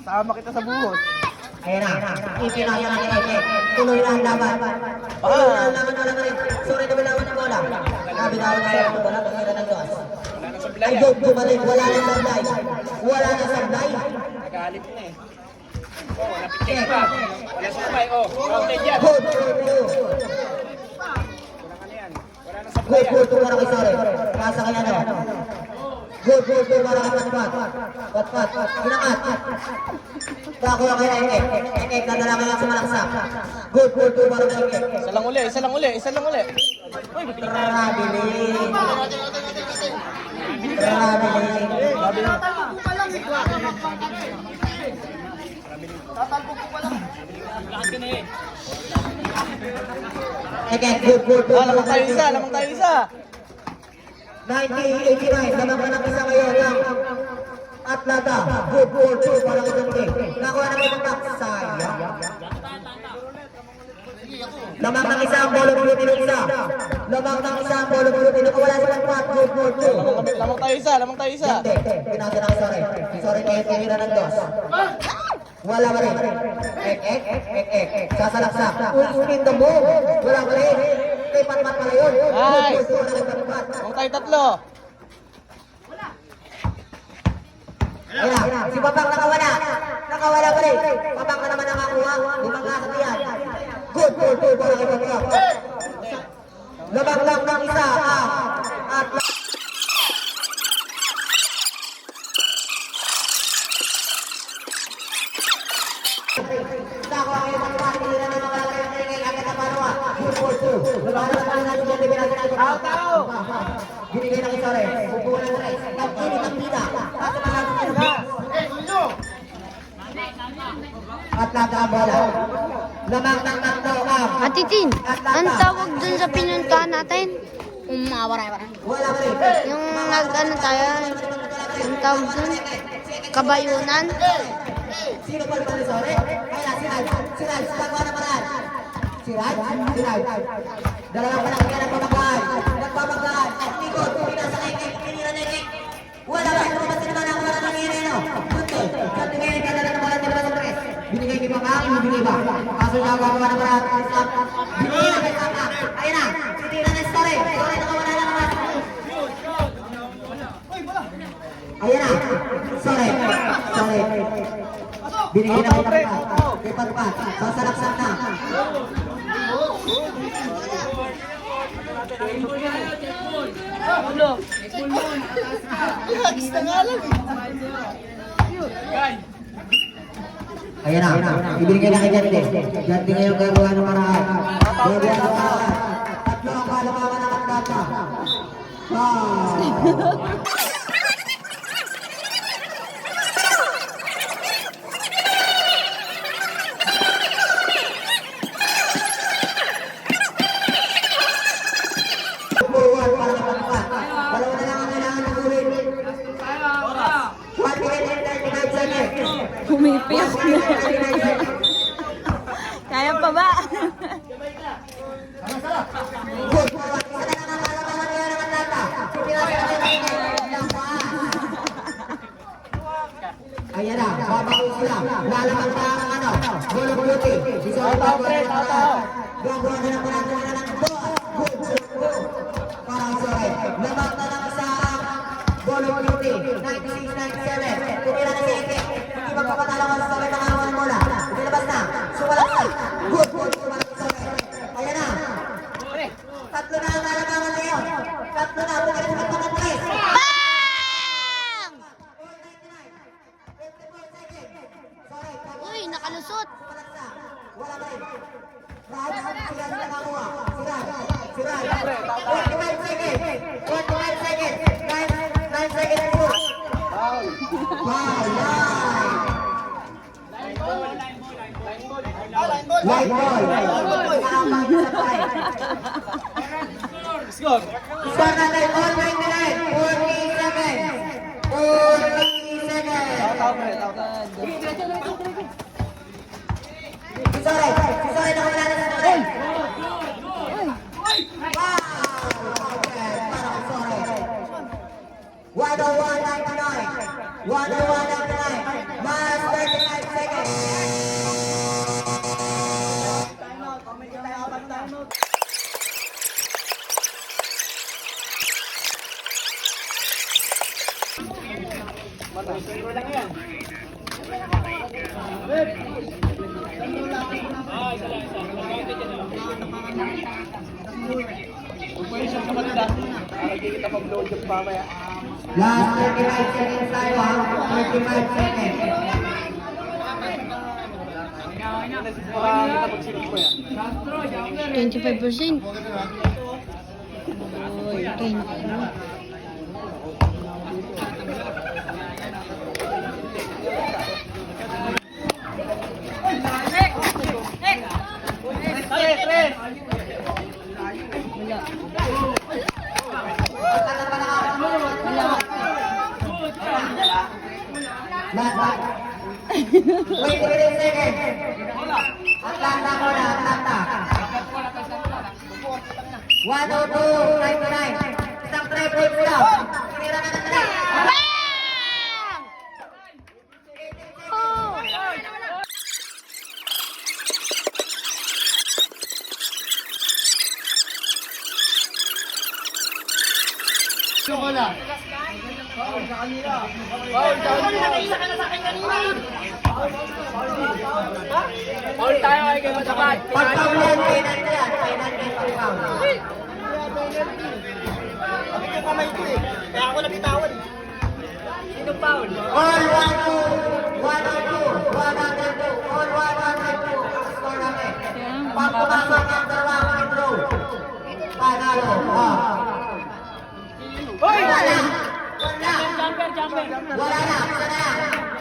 Sama kita sa buhos. Ayan na, ipinasa na kita. Tuloy na ang laban. Tuloy na ang laban na laban. Sorry na bilawan ng bola. Nabitawan na yung bola. Pagkira ng dos. Ay, bumalik. Wala na sablay. Wala na sablay. Nagalit na eh. Oh, wala pitik pa. Wala sabay. Oh, rounded yan. Good, good, good. Wala na sabay. Good, good, good. Para kay Sorry. Kasa kaya na. Good, good, good. Para kay Patpat. Patpat. Inakat. Bako yung kay Ekek. Ekek, nadala kayo sa malaksak. Good, good, good. Para kay Ekek. Isa lang uli, isa lang uli, isa lang uli. Uy, Trabiling. Trabiling. Tatalbo pa lang. Tatalbo pa lang. Ekek, good, good, good. Ah, lamang tayo isa, lamang tayo isa. 1989, lamang ka ng isa ngayon ng Atlanta. Good, good, good. Para kay Ekek. Nakuha na kayo ng back. Sayang. Lamang ng isa ang bolo bulutin ng isa. Lamang ng isa ang bolo bulutin. Wala silang pat. Good, good, good. Lamang tayo isa, lamang tayo isa. Hindi. Pinasa na kay Sorry. Si Sorry kahira ng dos. Wala pa rin. Ek. Sasalaksak. Ulit the move. Wala pa rin. Kay Patpat pala yun. Nice. Good, good, good. Patpat. Lamang tayo tatlo. Ayan na. Si Papang nakawala. Nakawala pa rin. Papang ka naman nakakuha. Limang lakad yan. Good, good, good. Para kay Papang. Labang lang ng isa. At binigay ng isa rin. Pupunan mo rin. Nagkilit ang pita. At laga ang bola. Lamang ng tatlo ang. Ate Tin, ang tawag dun sa pinuntahan natin? Umawaray-waray. Wala pa rin. Yung nag-ano tayo, ang tawag dun? Kabayunan? Sino pa rin sa rin? Kaya si Raj. Gagawa ng paraan. Si Raj. Dalawang palaki ka nagpapaglaan. Nagpapaglaan. At likod. Pinasa kay Ekek. Pinira na Ekek. Wala pa. Lumabas na naman ako na ng Ireno. Puntos. Sa tingin ka na ng bola nila sa press. Binigay kay Papa. Ibinigay ba? Kaso gagawa ng paraan. Binigay na kay Papa. Ayun na. Titira na Story. Story nakawala na naman. Ayun na. Sorry. Binigay na kay Patpat. Kay Patpat. Sasalaksak na. Ayan na. Ibinigay na kay Jante. Jante ngayon gagawa ng maraan. Gagawa ng maraan. Tatlo ang kalamangan ng Atlanta. Humipis na. Kaya pa ba? Ayan na, babaw sila. Lalamang na ang ano. Bolo-bolote. Isa ang gagawa ng paraan. Gagawa na ng paraan ng boss. Good. Parang sorry. Lamang na ng isa ang bolo-bolote. 96-97. Tumira na si Ekek. Hindi magpapatalaman sa sorry ng arawan bola. Pinabas na. Sumalang na. Good. Sumalang sorry. Ayan na. Tatlo na ang lalamangan ngayon. Tatlo na. Pagkakas ng pagkakas. Uy, nakalusot. Wala ba rin? Lahat sila nakakuha. Sira. 45 seconds. 45 seconds. 9 seconds po. Foul. Line ball. Nakapag sa time. Score. Score natin. 199. 40 seconds. Si Sorry na wala na sa Sorry. Wow! Okay, para kay Sorry. 101.99. 101.99. Mas 39 Zero lang yan. Isa lang, isa. Counted yan, oh. Huwag mo yung shot sa kanila. Para di kita pag-blow job mamaya. Last 35 seconds tayo ha. 35 seconds. Para kita pag-silip ko yan. 25%. Oy, 20. Tres! Last 23 seconds. Atlanta muna, Atlanta. 102, 99. Isang 3 points lang. Tinira ka na 3. Bam! Oh! All tayo ay kayo matapad. Pagpaulan, kainan ka yan. Kainan ka yung pagpaulan. Sabi ko kamay ko eh. Kaya ako nabitawan. Sino foul? All 1-2. 1-2. 1-2. All 1-2. Ang score namin. Pag pumasok ang dalawang free throw. Panalo. Hoy! Wala na. Jumper! Wala na. Sana na.